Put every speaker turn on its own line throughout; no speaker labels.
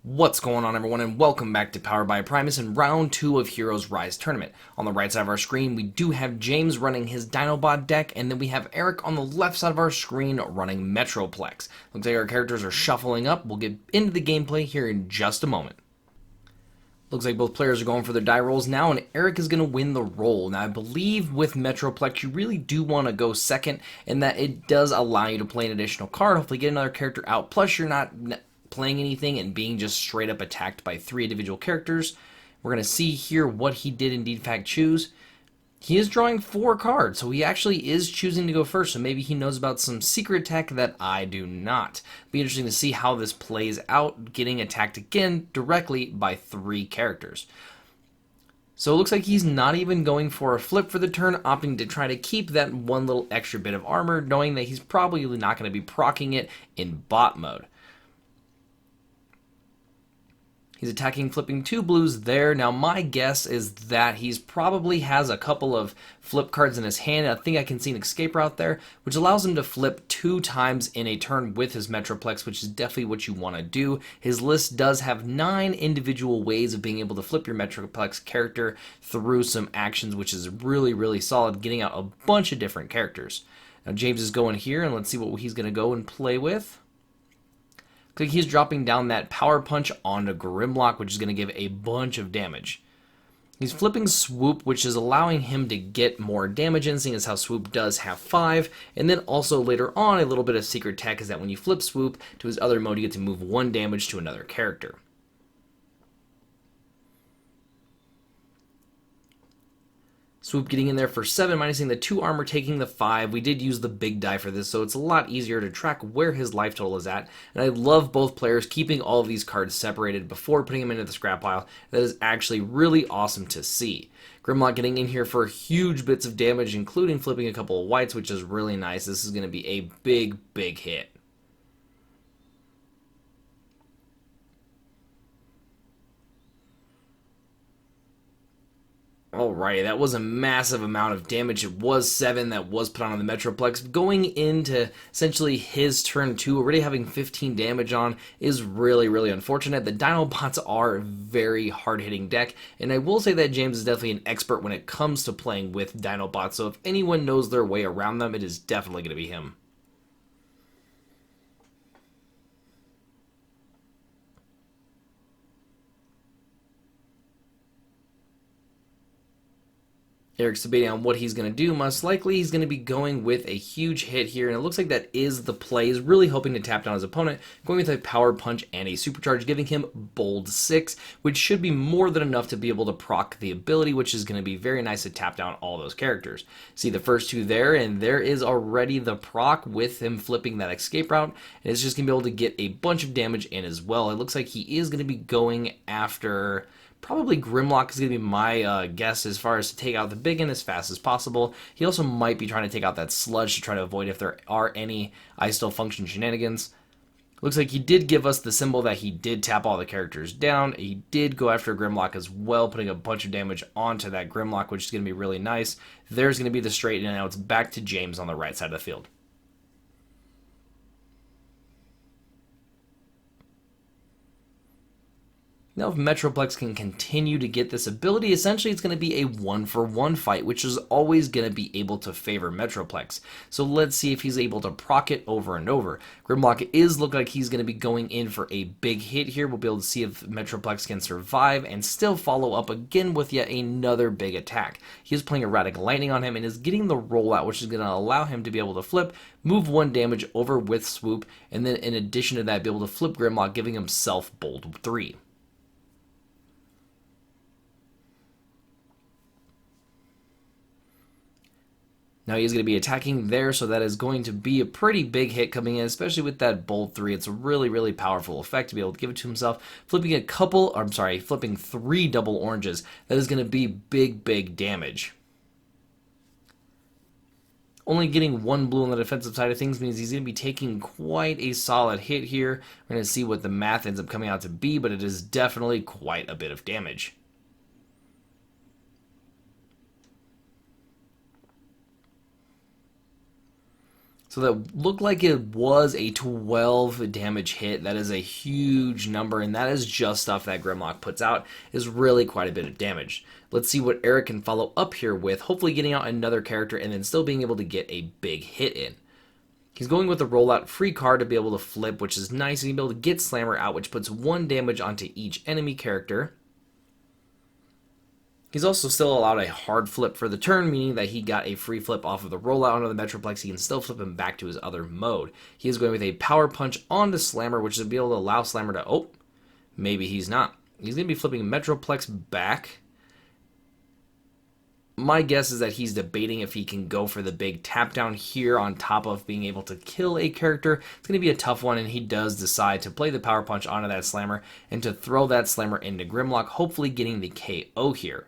What's going on, everyone, and welcome back to Powered by Primus in round 2 of Heroes Rise Tournament. On the right side of our screen, we do have James running his Dinobot deck, and then we have Eric on the left side of our screen running Metroplex. Looks like our characters are shuffling up. We'll get into the gameplay here in just a moment. Looks like both players are going for their die rolls now, and Eric is going to win the roll. Now, I believe with Metroplex, you really do want to go second, and that it does allow you to play an additional card, hopefully get another character out, plus you're not playing anything and being just straight up attacked by 3 individual characters. We're going to see here what he did indeed in fact choose. He is drawing 4 cards, so he actually is choosing to go first, so maybe he knows about some secret tech that I do not. Be interesting to see how this plays out, getting attacked again directly by 3 characters. So it looks like he's not even going for a flip for the turn, opting to try to keep that one little extra bit of armor, knowing that he's probably not going to be proccing it in bot mode. He's attacking, flipping 2 blues there. Now, my guess is that he's probably has a couple of flip cards in his hand. I think I can see an escape route there, which allows him to flip 2 times in a turn with his Metroplex, which is definitely what you want to do. His list does have 9 individual ways of being able to flip your Metroplex character through some actions, which is really, really solid, getting out a bunch of different characters. Now, James is going here, and let's see what he's going to go and play with. Looks like he's dropping down that Power Punch onto Grimlock, which is going to give a bunch of damage. He's flipping Swoop, which is allowing him to get more damage in, seeing as how Swoop does have 5. And then also later on, a little bit of secret tech is that when you flip Swoop to his other mode, you get to move 1 damage to another character. Swoop getting in there for 7, minusing the 2 armor, taking the 5. We did use the big die for this, so it's a lot easier to track where his life total is at. And I love both players keeping all of these cards separated before putting them into the scrap pile. That is actually really awesome to see. Grimlock getting in here for huge bits of damage, including flipping a couple of whites, which is really nice. This is going to be a big, big hit. Alrighty, that was a massive amount of damage. It was 7 that was put on the Metroplex. Going into essentially his turn 2, already having 15 damage on, is really, really unfortunate. The Dinobots are a very hard-hitting deck, and I will say that James is definitely an expert when it comes to playing with Dinobots, so if anyone knows their way around them, it is definitely going to be him. Eric's debating on what he's going to do. Most likely he's going to be going with a huge hit here, and it looks like that is the play. He's really hoping to tap down his opponent, going with a Power Punch and a Supercharge, giving him Bold 6, which should be more than enough to be able to proc the ability, which is going to be very nice to tap down all those characters. See the first 2 there, and there is already the proc with him flipping that escape route, and it's just going to be able to get a bunch of damage in as well. It looks like he is going to be going after... Probably Grimlock is going to be my guess as far as to take out the big one as fast as possible. He also might be trying to take out that Sludge to try to avoid if there are any I Still Function shenanigans. Looks like he did give us the symbol that he did tap all the characters down. He did go after Grimlock as well, putting a bunch of damage onto that Grimlock, which is going to be really nice. There's going to be the straight, and now it's back to James on the right side of the field. Now, if Metroplex can continue to get this ability, essentially it's going to be a 1-for-1 fight, which is always going to be able to favor Metroplex. So let's see if he's able to proc it over and over. Grimlock is looking like he's going to be going in for a big hit here. We'll be able to see if Metroplex can survive and still follow up again with yet another big attack. He is playing Erratic Lightning on him and is getting the rollout, which is going to allow him to be able to flip, move 1 damage over with Swoop, and then in addition to that, be able to flip Grimlock, giving himself Bold 3. Now he's going to be attacking there, so that is going to be a pretty big hit coming in, especially with that Bold 3. It's a really, really powerful effect to be able to give it to himself. Flipping 3 double oranges. That is going to be big, big damage. Only getting 1 blue on the defensive side of things means he's going to be taking quite a solid hit here. We're going to see what the math ends up coming out to be, but it is definitely quite a bit of damage. So that looked like it was a 12 damage hit. That is a huge number, and that is just stuff that Grimlock puts out, is really quite a bit of damage. Let's see what Eric can follow up here with, hopefully getting out another character and then still being able to get a big hit in. He's going with a rollout free card to be able to flip, which is nice, and he'll be able to get Slammer out, which puts 1 damage onto each enemy character. He's also still allowed a hard flip for the turn, meaning that he got a free flip off of the rollout onto the Metroplex. He can still flip him back to his other mode. He is going with a power punch onto Slammer, which is to be able to allow Slammer to... Oh, maybe he's not. He's going to be flipping Metroplex back. My guess is that he's debating if he can go for the big tap down here on top of being able to kill a character. It's going to be a tough one, and he does decide to play the power punch onto that Slammer and to throw that Slammer into Grimlock, hopefully getting the KO here.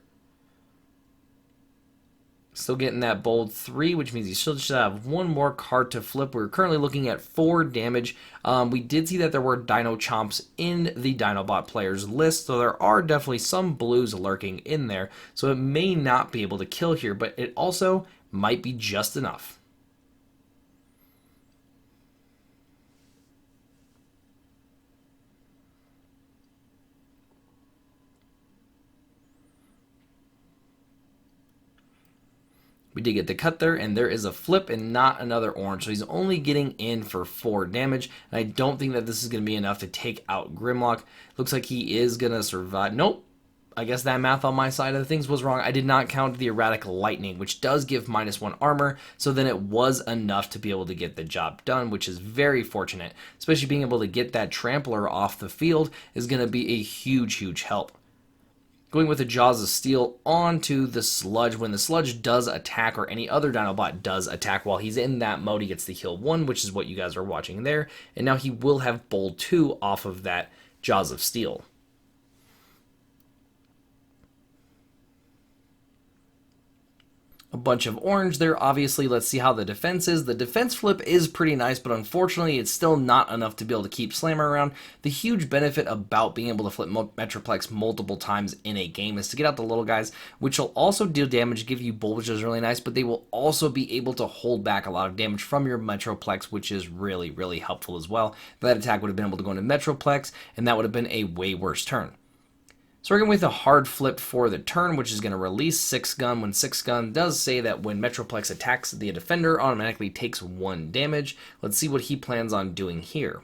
Still getting that bold 3, which means he still should have 1 more card to flip. We're currently looking at 4 damage. We did see that there were Dino Chomps in the Dinobot players list, so there are definitely some blues lurking in there. So it may not be able to kill here, but it also might be just enough. We did get the cut there, and there is a flip and not another orange. So he's only getting in for 4 damage. And I don't think that this is going to be enough to take out Grimlock. Looks like he is going to survive. Nope. I guess that math on my side of things was wrong. I did not count the erratic lightning, which does give -1 armor. So then it was enough to be able to get the job done, which is very fortunate. Especially being able to get that trampler off the field is going to be a huge, huge help. Going with the Jaws of Steel onto the Sludge. When the Sludge does attack, or any other Dinobot does attack while he's in that mode, he gets the heal 1, which is what you guys are watching there. And now he will have Bold 2 off of that Jaws of Steel. A bunch of orange there, obviously. Let's see how the defense is. The defense flip is pretty nice, but unfortunately it's still not enough to be able to keep Slammer around. The huge benefit about being able to flip Metroplex multiple times in a game is to get out the little guys, which will also deal damage, give you Bolt, which is really nice, but they will also be able to hold back a lot of damage from your Metroplex, which is really, really helpful as well. That attack would have been able to go into Metroplex, and that would have been a way worse turn. So we're going with a hard flip for the turn, which is going to release 6 Gun. When 6 Gun does say that when Metroplex attacks, the defender automatically takes 1 damage. Let's see what he plans on doing here.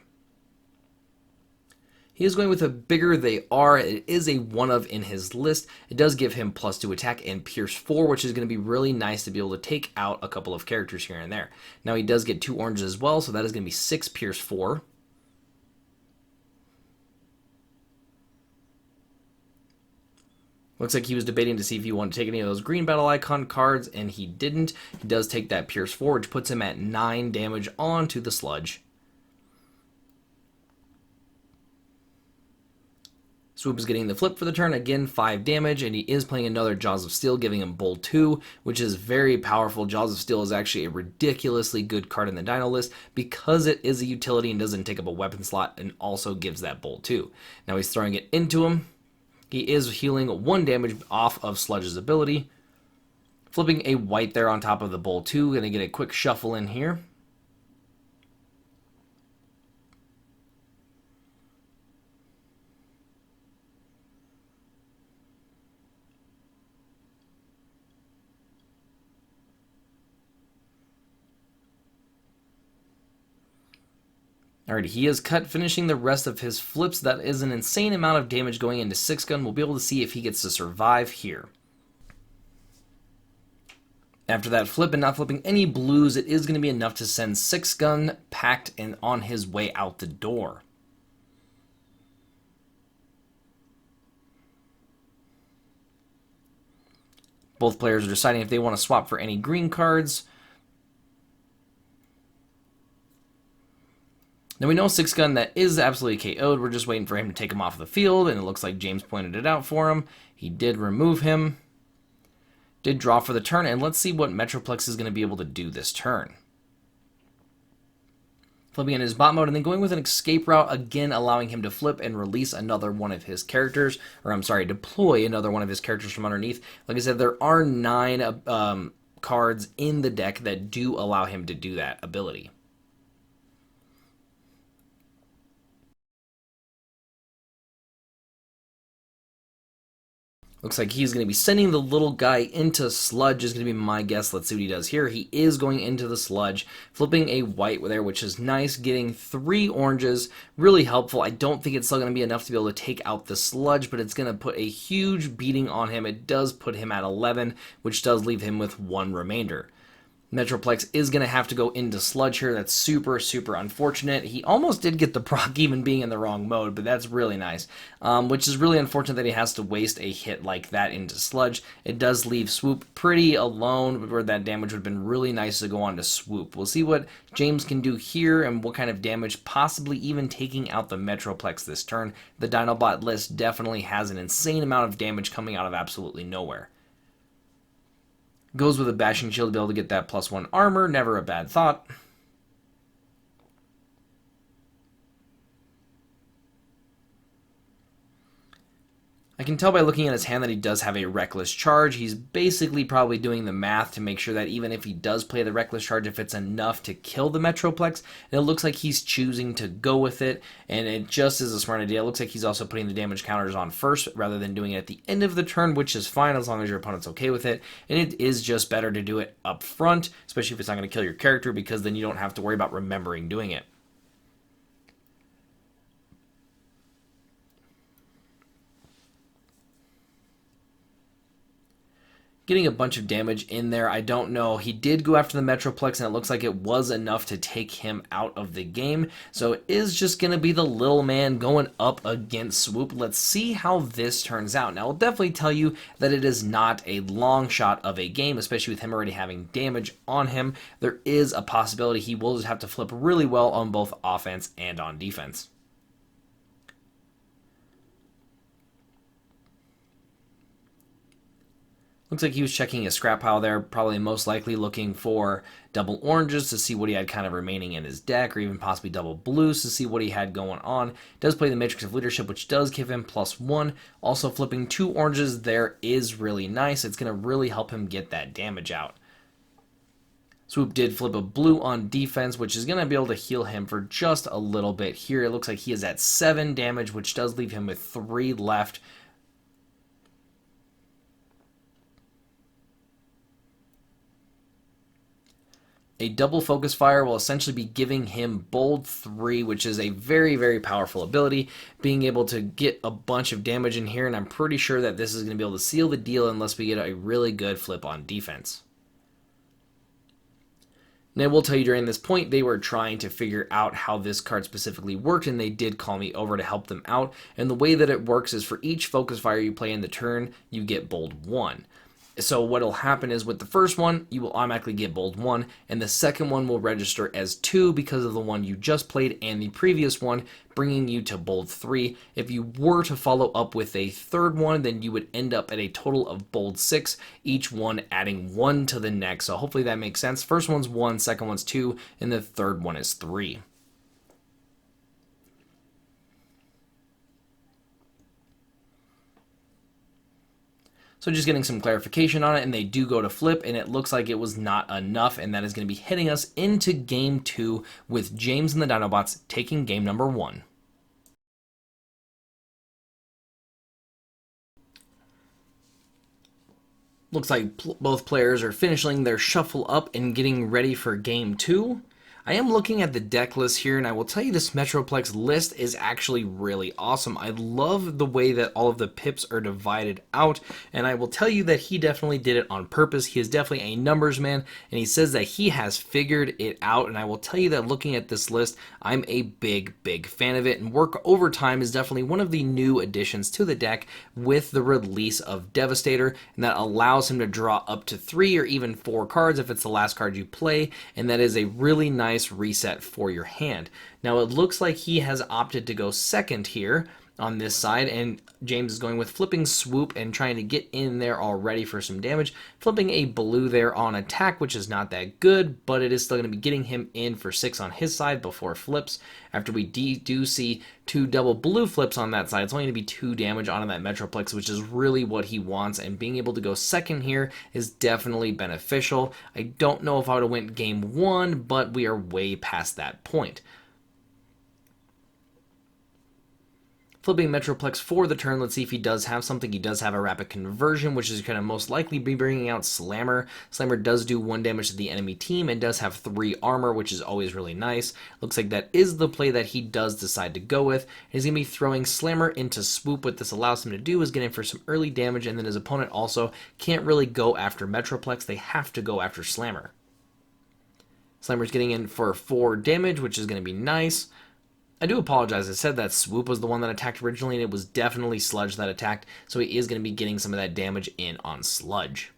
He is going with a bigger they are. It is a 1-of in his list. It does give him +2 attack and Pierce 4, which is going to be really nice to be able to take out a couple of characters here and there. Now he does get 2 oranges as well, so that is going to be 6 Pierce 4. Looks like he was debating to see if he wanted to take any of those green battle icon cards, and he didn't. He does take that Pierce 4, which puts him at 9 damage onto the Sludge. Swoop is getting the flip for the turn, again 5 damage, and he is playing another Jaws of Steel, giving him Bold 2, which is very powerful. Jaws of Steel is actually a ridiculously good card in the Dino list because it is a utility and doesn't take up a weapon slot, and also gives that Bold 2. Now he's throwing it into him. He is healing 1 damage off of Sludge's ability. Flipping a white there on top of the Bowl 2. Going to get a quick shuffle in here. Alright, he is cut, finishing the rest of his flips. That is an insane amount of damage going into 6 Gun. We'll be able to see if he gets to survive here. After that flip and not flipping any blues, it is going to be enough to send 6 Gun packed and on his way out the door. Both players are deciding if they want to swap for any green cards. Now we know 6 Gun that is absolutely KO'd. We're just waiting for him to take him off the field, and it looks like James pointed it out for him. He did remove him. Did draw for the turn, and let's see what Metroplex is going to be able to do this turn. Flipping in his bot mode, and then going with an escape route, again allowing him to flip and release another one of his characters, or I'm sorry, deploy another one of his characters from underneath. Like I said, there are 9 cards in the deck that do allow him to do that ability. Looks like he's going to be sending the little guy into Sludge is going to be my guess. Let's see what he does here. He is going into the Sludge, flipping a white there, which is nice. Getting 3 oranges, really helpful. I don't think it's still going to be enough to be able to take out the Sludge, but it's going to put a huge beating on him. It does put him at 11, which does leave him with 1 remainder. Metroplex is going to have to go into Sludge here. That's super, super unfortunate. He almost did get the proc even being in the wrong mode, but that's really nice. Which is really unfortunate that he has to waste a hit like that into Sludge. It does leave Swoop pretty alone, where that damage would have been really nice to go on to Swoop. We'll see what James can do here and what kind of damage, possibly even taking out the Metroplex this turn. The Dinobot list definitely has an insane amount of damage coming out of absolutely nowhere. Goes with a Bashing Shield to be able to get that +1 armor. Never a bad thought. I can tell by looking at his hand that he does have a Reckless Charge. He's basically probably doing the math to make sure that even if he does play the Reckless Charge, if it's enough to kill the Metroplex, and it looks like he's choosing to go with it, and it just is a smart idea. It looks like he's also putting the damage counters on first rather than doing it at the end of the turn, which is fine as long as your opponent's okay with it, and it is just better to do it up front, especially if it's not going to kill your character, because then you don't have to worry about remembering doing it. Getting a bunch of damage in there. I don't know. He did go after the Metroplex, and it looks like it was enough to take him out of the game. So it is just going to be the little man going up against Swoop. Let's see how this turns out. Now, I'll definitely tell you that it is not a long shot of a game, especially with him already having damage on him. There is a possibility he will just have to flip really well on both offense and on defense. Looks like he was checking his scrap pile there, probably most likely looking for double oranges to see what he had kind of remaining in his deck, or even possibly double blues to see what he had going on. Does play the Matrix of Leadership, which does give him +1. Also flipping 2 oranges there is really nice. It's going to really help him get that damage out. Swoop did flip a blue on defense, which is going to be able to heal him for just a little bit here. It looks like he is at 7 damage, which does leave him with 3 left. A double focus fire will essentially be giving him bold 3, which is a very, very powerful ability, being able to get a bunch of damage in here, and I'm pretty sure that this is going to be able to seal the deal unless we get a really good flip on defense. And I will tell you, during this point, they were trying to figure out how this card specifically worked, and they did call me over to help them out. And the way that it works is for each focus fire you play in the turn, you get bold 1. So what will happen is with the first one, you will automatically get bold 1, and the second one will register as 2 because of the one you just played and the previous one, bringing you to bold 3. If you were to follow up with a third one, then you would end up at a total of bold 6, each one adding 1 to the next. So hopefully that makes sense. First one's 1, second one's 2, and the third one is 3. So just getting some clarification on it, and they do go to flip, and it looks like it was not enough, and that is going to be hitting us into game 2 with James and the Dinobots taking game number 1. Looks like both players are finishing their shuffle up and getting ready for game 2. I am looking at the deck list here, and I will tell you this Metroplex list is actually really awesome. I love the way that all of the pips are divided out, and I will tell you that he definitely did it on purpose. He is definitely a numbers man, and he says that he has figured it out, and I will tell you that looking at this list, I'm a big, big fan of it, and Work Overtime is definitely one of the new additions to the deck with the release of Devastator, and that allows him to draw up to 3 or even 4 cards if it's the last card you play, and that is a really nice reset for your hand. Now it looks like he has opted to go second here on this side, and James is going with flipping swoop and trying to get in there already for some damage. Flipping a blue there on attack, which is not that good, but it is still going to be getting him in for 6 on his side before flips. After we do see 2 double blue flips on that side, it's only going to be 2 damage onto that Metroplex, which is really what he wants, and being able to go second here is definitely beneficial. I don't know if I would have went game 1, but we are way past that point. Flipping Metroplex for the turn, let's see if he does have something. He does have a rapid conversion, which is going to most likely be bringing out Slammer. Slammer does do 1 damage to the enemy team and does have 3 armor, which is always really nice. Looks like that is the play that he does decide to go with. He's going to be throwing Slammer into Swoop. What this allows him to do is get in for some early damage, and then his opponent also can't really go after Metroplex. They have to go after Slammer. Slammer's getting in for 4 damage, which is going to be nice. I do apologize. I said that Swoop was the one that attacked originally, and it was definitely Sludge that attacked, so he is going to be getting some of that damage in on Sludge.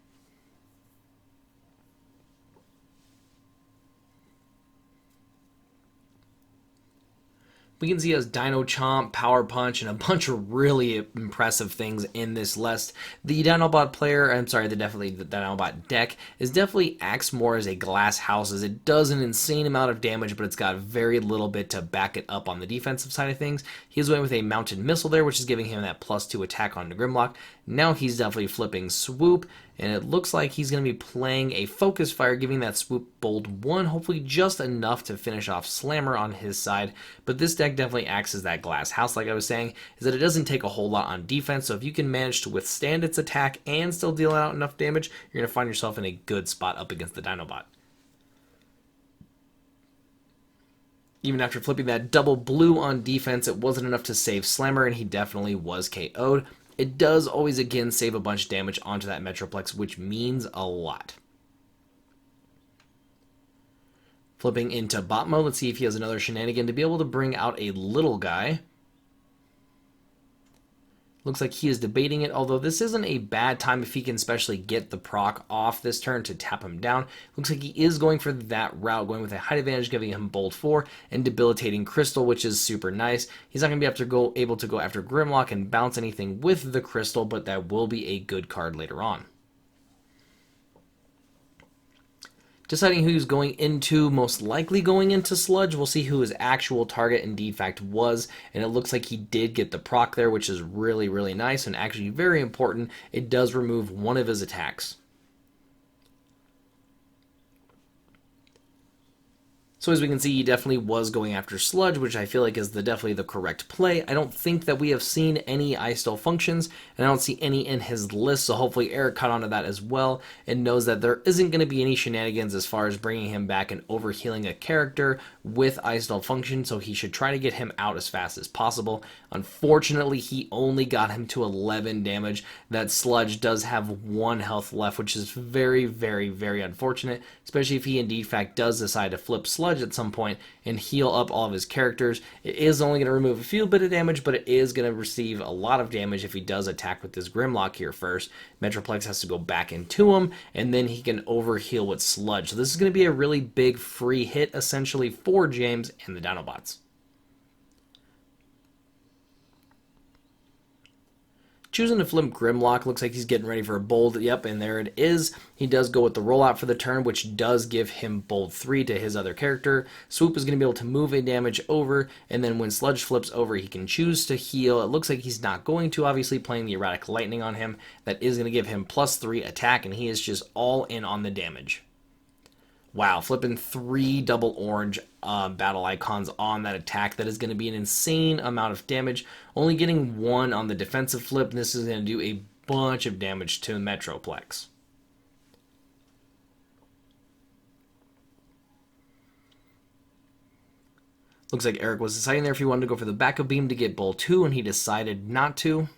We can see us Dino Chomp, Power Punch, and a bunch of really impressive things in this list. The Dinobot player, the Dinobot deck, is definitely acts more as a glass house, as it does an insane amount of damage, but it's got very little bit to back it up on the defensive side of things. He's going with a Mounted Missile there, which is giving him that +2 attack on the Grimlock. Now he's definitely flipping Swoop, and it looks like he's going to be playing a Focus Fire, giving that Swoop Bold 1, hopefully just enough to finish off Slammer on his side. But this deck definitely acts as that glass house, like I was saying, is that it doesn't take a whole lot on defense, so if you can manage to withstand its attack and still deal out enough damage, you're going to find yourself in a good spot up against the Dinobot. Even after flipping that double blue on defense, it wasn't enough to save Slammer, and he definitely was KO'd. It does always again save a bunch of damage onto that Metroplex, which means a lot. Flipping into bot mode, let's see if he has another shenanigan to be able to bring out a little guy. Looks like he is debating it, although this isn't a bad time if he can especially get the proc off this turn to tap him down. Looks like he is going for that route, going with a height advantage, giving him Bold 4 and debilitating Crystal, which is super nice. He's not going to be able to go after Grimlock and bounce anything with the Crystal, but that will be a good card later on. Deciding who's going into, most likely going into Sludge. We'll see who his actual target indeed fact was, and it looks like he did get the proc there, which is really, really nice and actually very important. It does remove one of his attacks. So as we can see, he definitely was going after Sludge, which I feel like is definitely the correct play. I don't think that we have seen any Ice-Style functions, and I don't see any in his list, so hopefully Eric caught onto that as well and knows that there isn't going to be any shenanigans as far as bringing him back and overhealing a character with Ice-Style function, so he should try to get him out as fast as possible. Unfortunately, he only got him to 11 damage. That Sludge does have 1 health left, which is very, very, very unfortunate, especially if he indeed fact does decide to flip Sludge at some point and heal up all of his characters. It is only going to remove a few bit of damage, but it is going to receive a lot of damage if he does attack with this Grimlock here first. Metroplex has to go back into him, and then he can overheal with Sludge. So this is going to be a really big free hit, essentially, for James and the Dinobots. Choosing to flip Grimlock, looks like he's getting ready for a Bold. Yep, and there it is. He does go with the rollout for the turn, which does give him Bold 3 to his other character. Swoop is going to be able to move a damage over, and then when Sludge flips over, he can choose to heal. It looks like he's not going to, obviously, playing the Erratic Lightning on him. That is going to give him +3 attack, and he is just all in on the damage. Wow, flipping 3 double orange battle icons on that attack. That is going to be an insane amount of damage. Only getting 1 on the defensive flip. And this is going to do a bunch of damage to Metroplex. Looks like Eric was deciding there if he wanted to go for the backup beam to get Bolt 2, and he decided not to.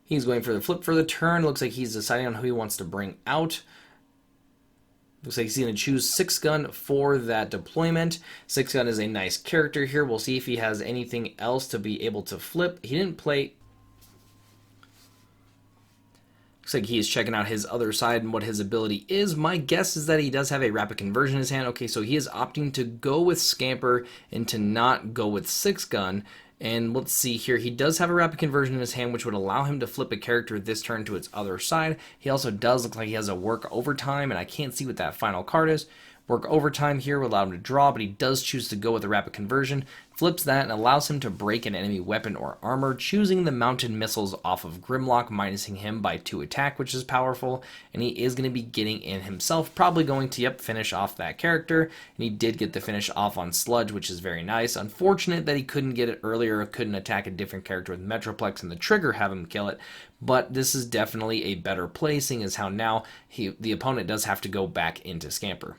He's going for the flip for the turn. Looks like he's deciding on who he wants to bring out. Looks like he's going to choose 6-Gun for that deployment. 6-Gun is a nice character here. We'll see if he has anything else to be able to flip. He didn't play Looks like he is checking out his other side and what his ability is. My guess is that he does have a rapid conversion in his hand. Okay, so he is opting to go with Scamper and to not go with Six Gun. And let's see here. He does have a rapid conversion in his hand, which would allow him to flip a character this turn to its other side. He also does look like he has a work overtime, and I can't see what that final card is. Work overtime here will allow him to draw, but he does choose to go with a rapid conversion, flips that, and allows him to break an enemy weapon or armor, choosing the mounted missiles off of Grimlock, minusing him by 2 attack, which is powerful, and he is going to be getting in himself, probably going to, finish off that character, and he did get the finish off on Sludge, which is very nice. Unfortunate that he couldn't get it earlier, or couldn't attack a different character with Metroplex and the trigger have him kill it, but this is definitely a better play, seeing as how now the opponent does have to go back into Scamper.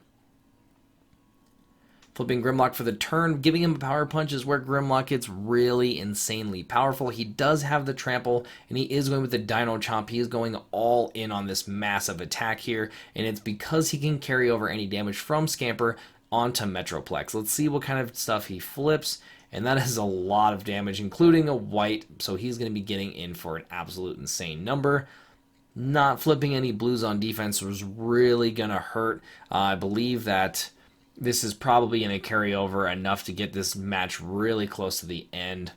Flipping Grimlock for the turn, giving him a power punch is where Grimlock gets really insanely powerful. He does have the trample, and he is going with the Dino Chomp. He is going all in on this massive attack here, and it's because he can carry over any damage from Scamper onto Metroplex. Let's see what kind of stuff he flips, and that is a lot of damage, including a white, so he's going to be getting in for an absolute insane number. Not flipping any blues on defense was really going to hurt. I believe that this is probably going to carry over enough to get this match really close to the end.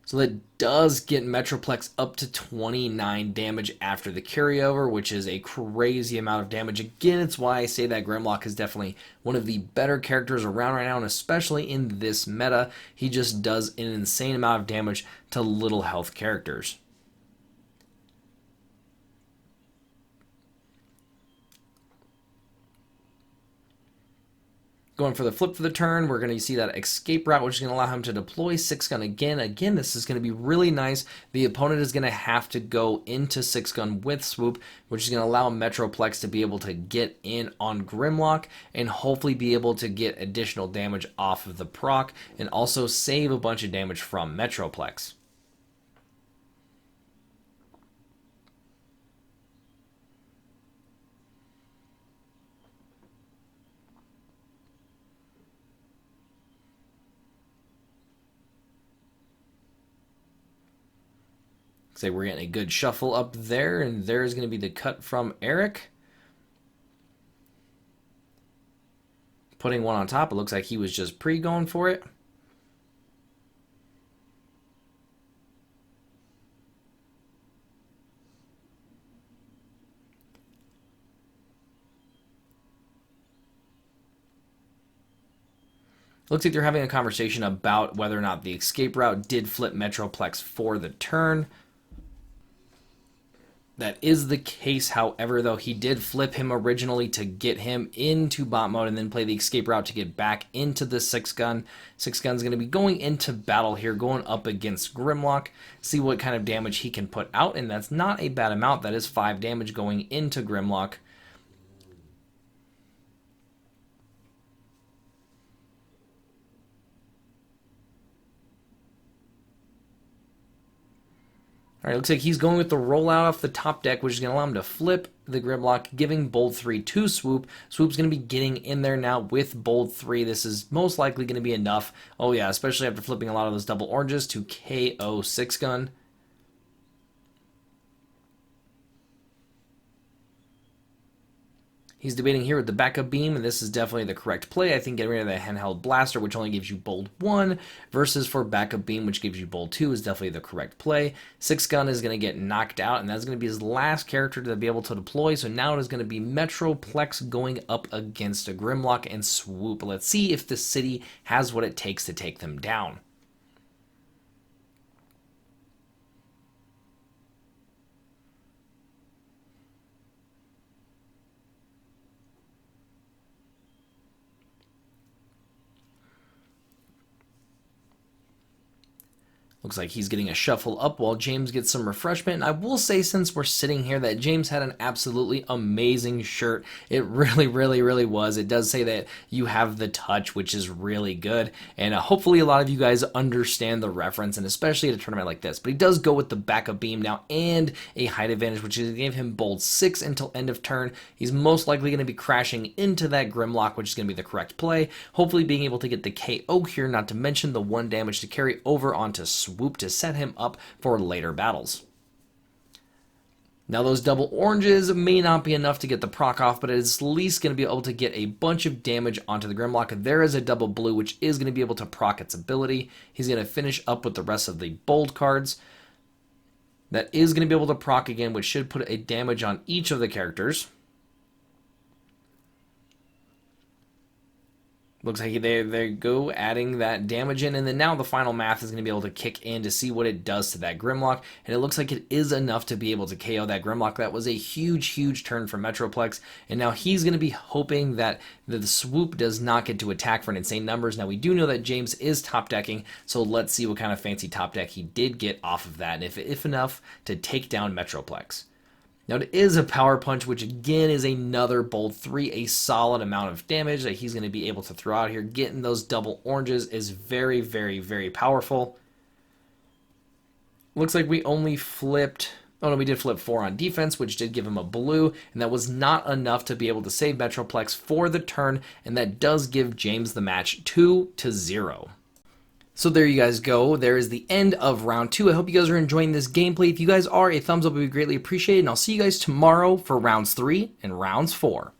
So that does get Metroplex up to 29 damage after the carryover, which is a crazy amount of damage. Again, it's why I say that Grimlock is definitely one of the better characters around right now, and especially in this meta. He just does an insane amount of damage to little health characters. Going for the flip for the turn, we're going to see that escape route, which is going to allow him to deploy Six Gun again. Again, this is going to be really nice. The opponent is going to have to go into Six Gun with Swoop, which is going to allow Metroplex to be able to get in on Grimlock and hopefully be able to get additional damage off of the proc and also save a bunch of damage from Metroplex. Say we're getting a good shuffle up there, and there's going to be the cut from Eric. Putting one on top, it looks like he was just pre-going for it. Looks like they're having a conversation about whether or not the escape route did flip Metroplex for the turn. That is the case, however, though he did flip him originally to get him into bot mode and then play the escape route to get back into the Six Gun. Six Gun's going to be going into battle here, going up against Grimlock, see what kind of damage he can put out, and that's not a bad amount. That is 5 damage going into Grimlock. All right, looks like he's going with the rollout off the top deck, which is going to allow him to flip the Grimlock, giving Bold 3 to Swoop. Swoop's going to be getting in there now with Bold 3. This is most likely going to be enough. Oh yeah, especially after flipping a lot of those double oranges to KO Six Gun. He's debating here with the backup beam, and this is definitely the correct play. I think getting rid of the handheld blaster, which only gives you bold 1, versus for backup beam, which gives you bold 2, is definitely the correct play. Six Gun is going to get knocked out, and that's going to be his last character to be able to deploy. So now it is going to be Metroplex going up against a Grimlock and Swoop. Let's see if the city has what it takes to take them down. Looks like he's getting a shuffle up while James gets some refreshment. And I will say, since we're sitting here, that James had an absolutely amazing shirt. It really, really, really was. It does say that you have the touch, which is really good. And hopefully a lot of you guys understand the reference, and especially at a tournament like this. But he does go with the backup beam now and a height advantage, which is going to give him bold 6 until end of turn. He's most likely going to be crashing into that Grimlock, which is going to be the correct play. Hopefully being able to get the KO here, not to mention the 1 damage to carry over onto Swoop. swoop to set him up for later battles. Now those double oranges may not be enough to get the proc off, but it's at least going to be able to get a bunch of damage onto the Grimlock. There is a double blue, which is going to be able to proc its ability. He's going to finish up with the rest of the bold cards. That is going to be able to proc again, which should put a damage on each of the characters. Looks like they go, adding that damage in, and then now the final math is going to be able to kick in to see what it does to that Grimlock, and it looks like it is enough to be able to KO that Grimlock. That was a huge turn for Metroplex, and now he's going to be hoping that the swoop does not get to attack for an insane numbers. Now we do know that James is top decking, so let's see what kind of fancy top deck he did get off of that, and if enough to take down Metroplex. Now it is a power punch, which again is another bold 3, a solid amount of damage that he's going to be able to throw out here. Getting those double oranges is very powerful. Looks like we only flipped, oh no, we did flip 4 on defense, which did give him a blue, and that was not enough to be able to save Metroplex for the turn, and that does give James the match 2-0. So there you guys go. There is the end of round 2. I hope you guys are enjoying this gameplay. If you guys are, a thumbs up would be greatly appreciated, and I'll see you guys tomorrow for rounds 3 and rounds 4.